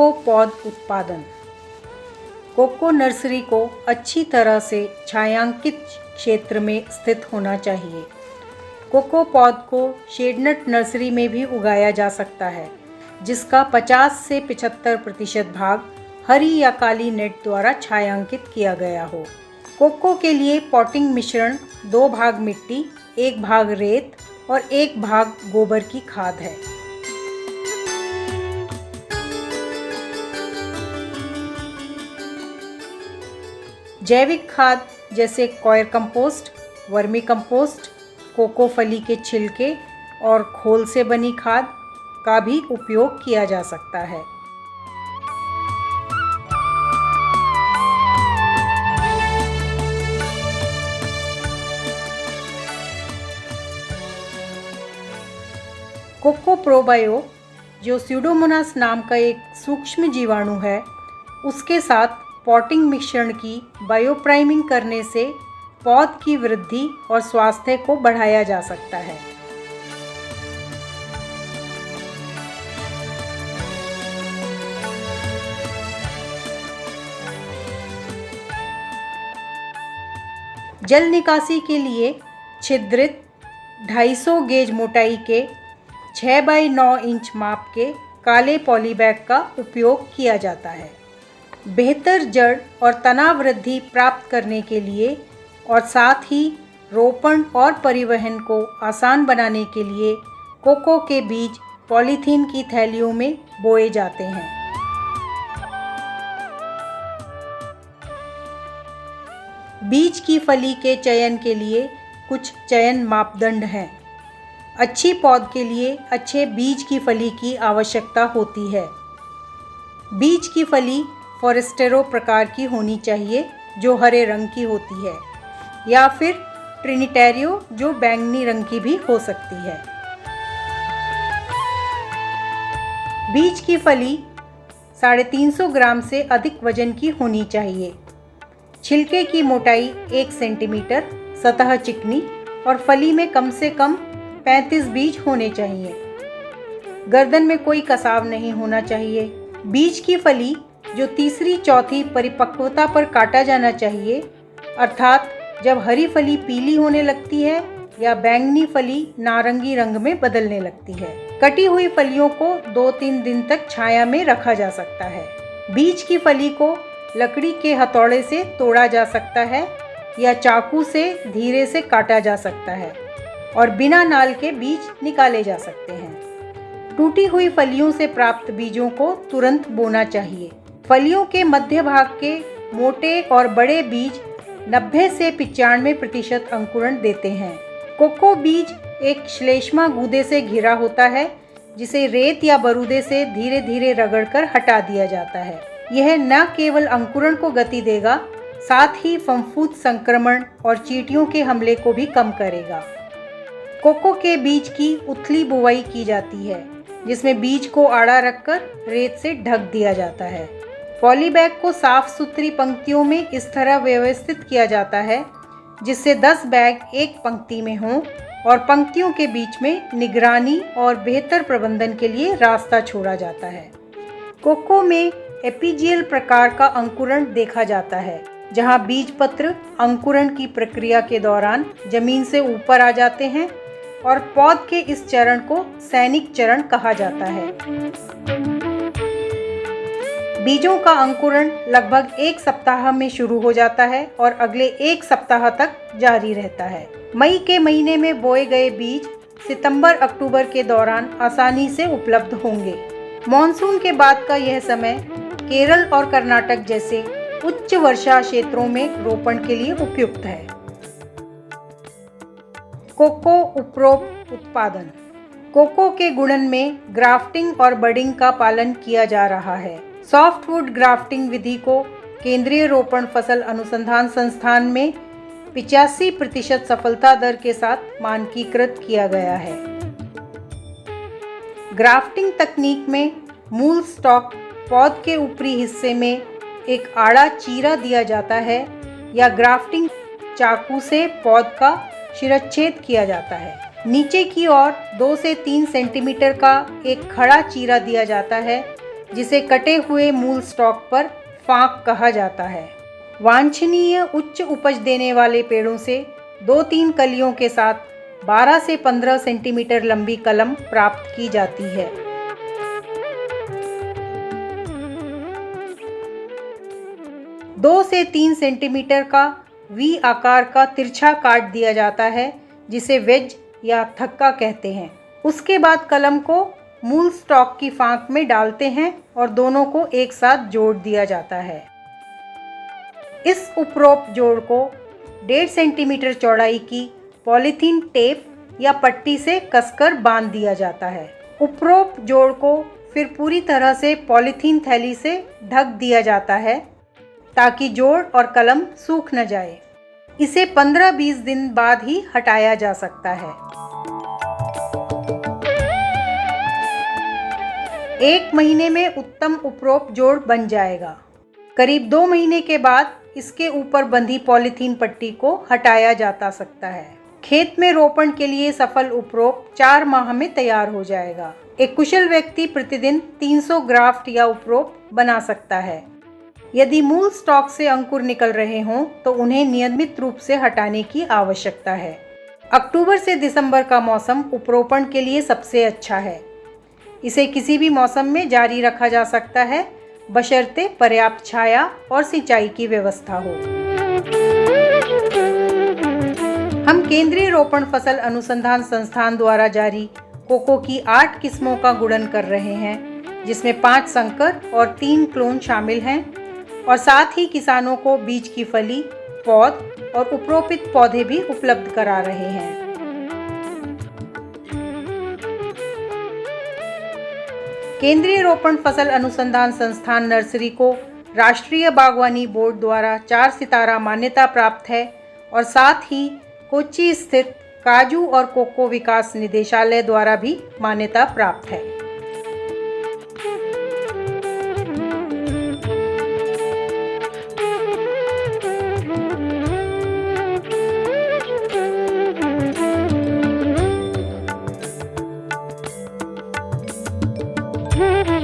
Cocoa पौध उत्पादन। Cocoa nursery को अच्छी तरह से छायांकित क्षेत्र में स्थित होना चाहिए। कोको पौध को शेडनट नर्सरी में भी उगाया जा सकता है, जिसका 50 से 75% भाग हरी या काली नेट द्वारा छायांकित किया गया हो। कोको के लिए पॉटिंग मिश्रण 2 भाग मिट्टी, 1 भाग रेत और 1 भाग गोबर की खाद है। जैविक खाद जैसे coir compost, vermicompost, cocoa फली के छिलके और खोल से बनी खाद का भी उपयोग किया जा सकता है। कोको प्रोबायो, जो स्यूडोमोनास नाम का एक सूक्ष्म जीवाणु है, उसके साथ पॉटिंग मिश्रण की बायोप्राइमिंग करने से पौध की वृद्धि और स्वास्थ्य को बढ़ाया जा सकता है। जल निकासी के लिए छिद्रित 250 गेज मोटाई के 6 बाई 9 इंच माप के काले पॉलीबैग का उपयोग किया जाता है। बेहतर जड़ और तना वृद्धि प्राप्त करने के लिए और साथ ही रोपण और परिवहन को आसान बनाने के लिए कोको के बीज पॉलीथीन की थैलियों में बोए जाते हैं। बीज की फली के चयन के लिए कुछ चयन मापदंड हैं। अच्छी पौध के लिए अच्छे बीज की फली की आवश्यकता होती है। बीज की फली फॉरेस्टेरो प्रकार की होनी चाहिए, जो हरे रंग की होती है, या फिर ट्रिनिटेरियो, जो बैंगनी रंग की भी हो सकती है। बीज की फली 350 ग्राम से अधिक वजन की होनी चाहिए। छिलके की मोटाई 1 सेंटीमीटर, सतह चिकनी और फली में कम से कम 35 बीज होने चाहिए। गर्दन में कोई कसाव नहीं होना चाहिए। बीज की फली जो तीसरी चौथी परिपक्वता पर काटा जाना चाहिए, अर्थात जब हरी फली पीली होने लगती है या बैंगनी फली नारंगी रंग में बदलने लगती है। कटी हुई फलियों को 2-3 दिन तक छाया में रखा जा सकता है। बीज की फली को लकड़ी के हथौड़े से तोड़ा जा सकता है या चाकू से धीरे से काटा जा सकता है और बिना नाल के बीज निकाले जा सकते हैं। टूटी हुई फलियों से प्राप्त बीजों को तुरंत बोना चाहिए। फलियों के मध्य भाग के मोटे और बड़े बीज 90 से 95% अंकुरण देते हैं। कोको बीज एक श्लेष्मा गूदे से घिरा होता है, जिसे रेत या बरूदे से धीरे धीरे रगड़कर हटा दिया जाता है। यह न केवल अंकुरण को गति देगा, साथ ही फफूंद संक्रमण और चींटियों के हमले को भी कम करेगा। कोको के बीज की उथली बुवाई की जाती है, जिसमें बीज को आड़ा रखकर रेत से ढक दिया जाता है। पॉलीबैग को साफ सुथरी पंक्तियों में इस तरह व्यवस्थित किया जाता है जिससे 10 बैग एक पंक्ति में हों और पंक्तियों के बीच में निगरानी और बेहतर प्रबंधन के लिए रास्ता छोड़ा जाता है। कोको में एपीजियल प्रकार का अंकुरण देखा जाता है, जहां बीज पत्र अंकुरण की प्रक्रिया के दौरान जमीन से ऊपर आ जाते हैं और पौध के इस चरण को सैनिक चरण कहा जाता है। बीजों का अंकुरण लगभग 1 सप्ताह में शुरू हो जाता है और अगले 1 सप्ताह तक जारी रहता है। मई के महीने में बोए गए बीज सितंबर-अक्टूबर के दौरान आसानी से उपलब्ध होंगे। मॉनसून के बाद का यह समय केरल और कर्नाटक जैसे उच्च वर्षा क्षेत्रों में रोपण के लिए उपयुक्त है। कोको उपरोप उत्पादन। कोको के गुणन में ग्राफ्टिंग और बडिंग का पालन किया जा रहा है। सॉफ्टवुड ग्राफ्टिंग विधि को केंद्रीय रोपण फसल अनुसंधान संस्थान में 85% सफलता दर के साथ मानकीकृत किया गया है। ग्राफ्टिंग तकनीक में मूल स्टॉक पौध के ऊपरी हिस्से में एक आड़ा चीरा दिया जाता है या ग्राफ्टिंग चाकू से पौध का शिरच्छेद किया जाता है। नीचे की ओर 2 से 3 सेंटीमीटर का एक खड़ा चीरा दिया जाता है जिसे कटे हुए मूल स्टॉक पर फांक कहा जाता है। वांछनीय उच्च उपज देने वाले पेड़ों से 2-3 कलियों के साथ 12 से 15 सेंटीमीटर लंबी कलम प्राप्त की जाती है। दो से 3 सेंटीमीटर का वी आकार का तिरछा काट दिया जाता है, जिसे वेज या थक्का कहते हैं। उसके बाद कलम को मूल स्टॉक की फांक में डालते हैं और दोनों को एक साथ जोड़ दिया जाता है। इस उपरोक्त जोड़ को 1.5 सेंटीमीटर चौड़ाई की पॉलीथीन टेप या पट्टी से कसकर बांध दिया जाता है। उपरोक्त जोड़ को फिर पूरी तरह से पॉलीथीन थैली से ढक दिया जाता है ताकि जोड़ और कलम सूख न जाए। इसे 15-20 दिन बाद ही हटाया जा सकता है। 1 महीने में उत्तम उपरोक्त जोड़ बन जाएगा। करीब 2 महीने के बाद इसके ऊपर बंधी पॉलीथीन पट्टी को हटाया जा सकता है। खेत में रोपण के लिए सफल उपरोक्त 4 माह में तैयार हो जाएगा। एक कुशल व्यक्ति प्रतिदिन 300 ग्राफ्ट या उपरोक्त बना सकता है। यदि मूल स्टॉक से अंकुर निकल रहे हों तो उन्हें नियमित रूप से हटाने की आवश्यकता है। अक्टूबर से दिसंबर का मौसम उपरोपण के लिए सबसे अच्छा है। इसे किसी भी मौसम में जारी रखा जा सकता है, बशर्ते पर्याप्त छाया और सिंचाई की व्यवस्था हो। हम केंद्रीय रोपण फसल अनुसंधान संस्थान द्वारा जारी कोको की 8 किस्मों का गुणन कर रहे हैं, जिसमें 5 संकर और 3 क्लोन शामिल हैं, और साथ ही किसानों को बीज की फली, पौध और उपरोपित पौधे भी उपलब्ध करा रहे हैं। केंद्रीय रोपण फसल अनुसंधान संस्थान नर्सरी को राष्ट्रीय बागवानी बोर्ड द्वारा 4 सितारा मान्यता प्राप्त है और साथ ही कोच्चि स्थित काजू और कोको विकास निदेशालय द्वारा भी मान्यता प्राप्त है। Mm-hmm.